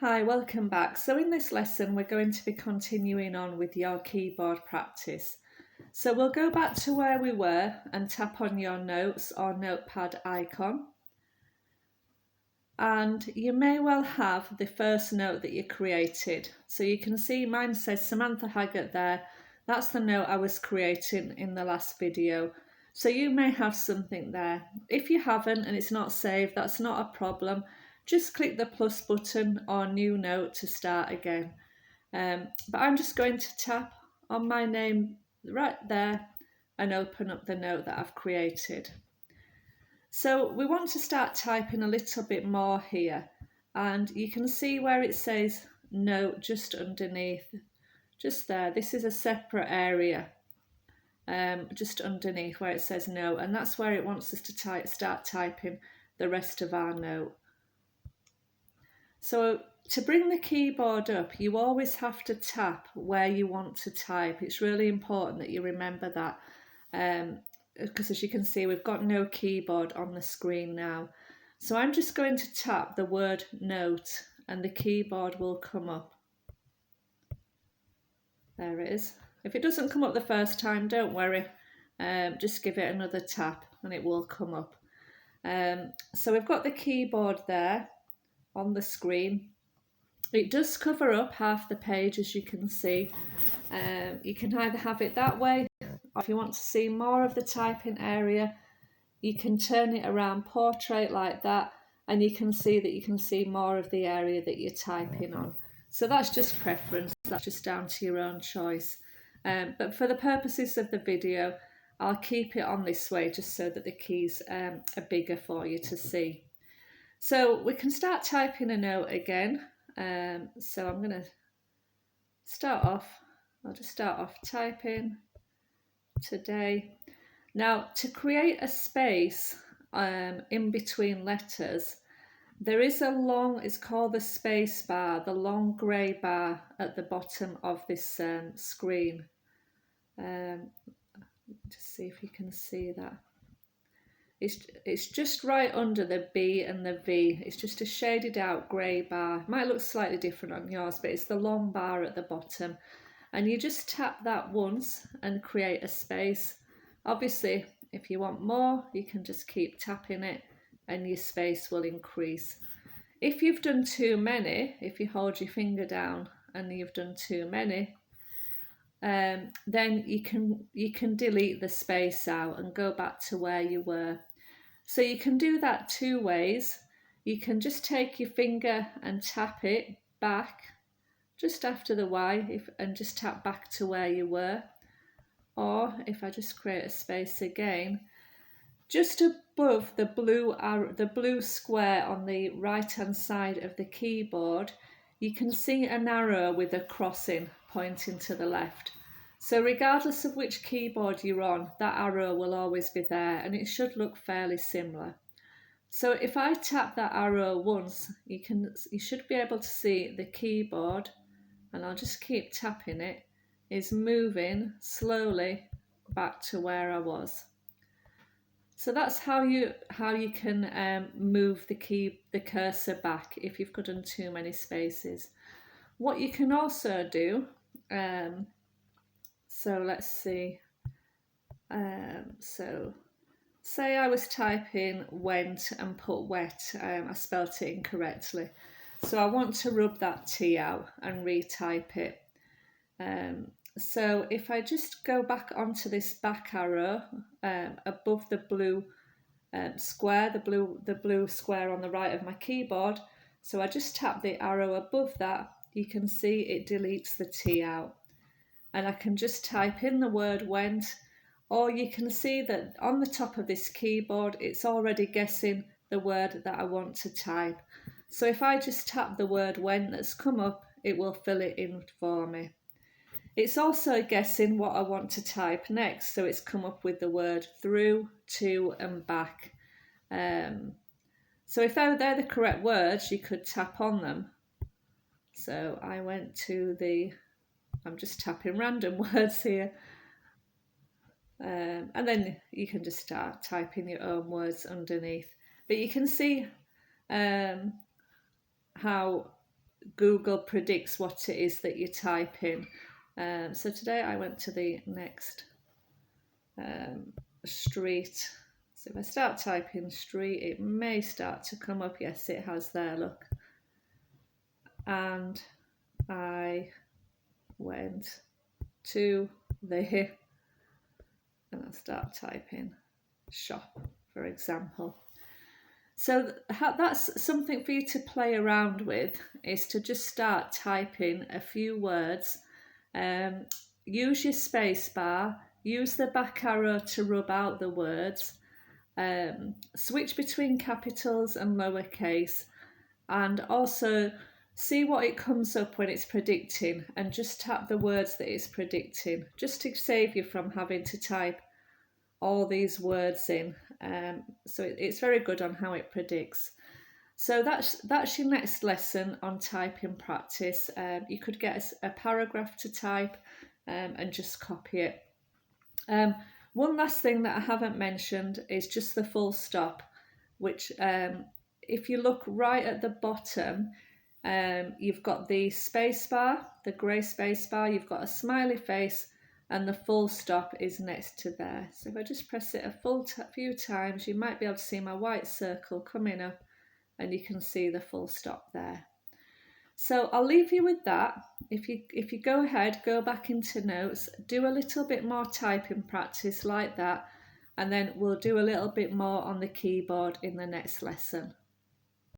Hi, welcome back. So in this lesson, we're going to be continuing on with your keyboard practice. So we'll go back to where we were and tap on your notes or notepad icon. And you may well have the first note that you created. So you can see mine says Samantha Haggart there. That's the note I was creating in the last video. So you may have something there. If you haven't and it's not saved, that's not a problem. Just click the plus button or new note to start again. But I'm just going to tap on my name right there and open up the note that I've created. So we want to start typing a little bit more here, and you can see where it says note just underneath, just there. This is a separate area just underneath where it says note, and that's where it wants us to start typing the rest of our note. So to bring the keyboard up, you always have to tap where you want to type. It's really important that you remember that, because as you can see, we've got no keyboard on the screen now. So I'm just going to tap the word note and the keyboard will come up. There it is. If it doesn't come up the first time, don't worry. Just give it another tap and it will come up. So we've got the keyboard there on the screen. It does cover up half the page, as you can see. You can either have it that way, or if you want to see more of the typing area, you can turn it around portrait like that, and you can see that you can see more of the area that you're typing on. So that's just preference, that's just down to your own choice. But for the purposes of the video, I'll keep it on this way just so that the keys are bigger for you to see. So we can start typing a note again. So I'm going to start off, I'll just start off typing today. Now, to create a space in between letters, there is a long, it's called the space bar, the long grey bar at the bottom of this screen. Just see if you can see that. It's just right under the B and the V. It's just a shaded out grey bar. It might look slightly different on yours, but it's the long bar at the bottom. And you just tap that once and create a space. Obviously, if you want more, you can just keep tapping it and your space will increase. If you've done too many, if you hold your finger down and you've done too many, then you can delete the space out and go back to where you were. So you can do that two ways. You can just take your finger and tap it back just after the Y and just tap back to where you were. Or if I just create a space again, just above the blue square on the right hand side of the keyboard, you can see an arrow with a crossing pointing to the left. So regardless of which keyboard you're on, that arrow will always be there and it should look fairly similar. So if I tap that arrow once, you should be able to see the keyboard, and I'll just keep tapping it, is moving slowly back to where I was. So that's how you can move the cursor back if you've done too many spaces. What you can also do, so let's see. So say I was typing went and put wet. I spelt it incorrectly. So I want to rub that T out and retype it. So if I just go back onto this back arrow above the blue square, the blue square on the right of my keyboard, so I just tap the arrow above that, you can see it deletes the T out. And I can just type in the word went, or you can see that on the top of this keyboard, it's already guessing the word that I want to type. So if I just tap the word went that's come up, it will fill it in for me. It's also guessing what I want to type next, so it's come up with the word through, to and back. So if they're the correct words, you could tap on them. So I went to I'm just tapping random words here. And then you can just start typing your own words underneath. But you can see how Google predicts what it is that you type in. So today I went to the next street. So if I start typing street, it may start to come up. Yes, it has there, look. And I went to the, and I start typing shop, for example. So that's something for you to play around with, is to just start typing a few words. Use your space bar, use the back arrow to rub out the words, switch between capitals and lowercase, and also see what it comes up when it's predicting, and just tap the words that it's predicting, just to save you from having to type all these words in. So it's very good on how it predicts. So that's your next lesson on typing practice. You could get a paragraph to type and just copy it. One last thing that I haven't mentioned is just the full stop, which if you look right at the bottom, you've got the space bar, the grey space bar, you've got a smiley face, and the full stop is next to there. So if I just press it a few times, you might be able to see my white circle coming up, and you can see the full stop there. So I'll leave you with that. If you go ahead, go back into notes, do a little bit more typing practice like that, and then we'll do a little bit more on the keyboard in the next lesson.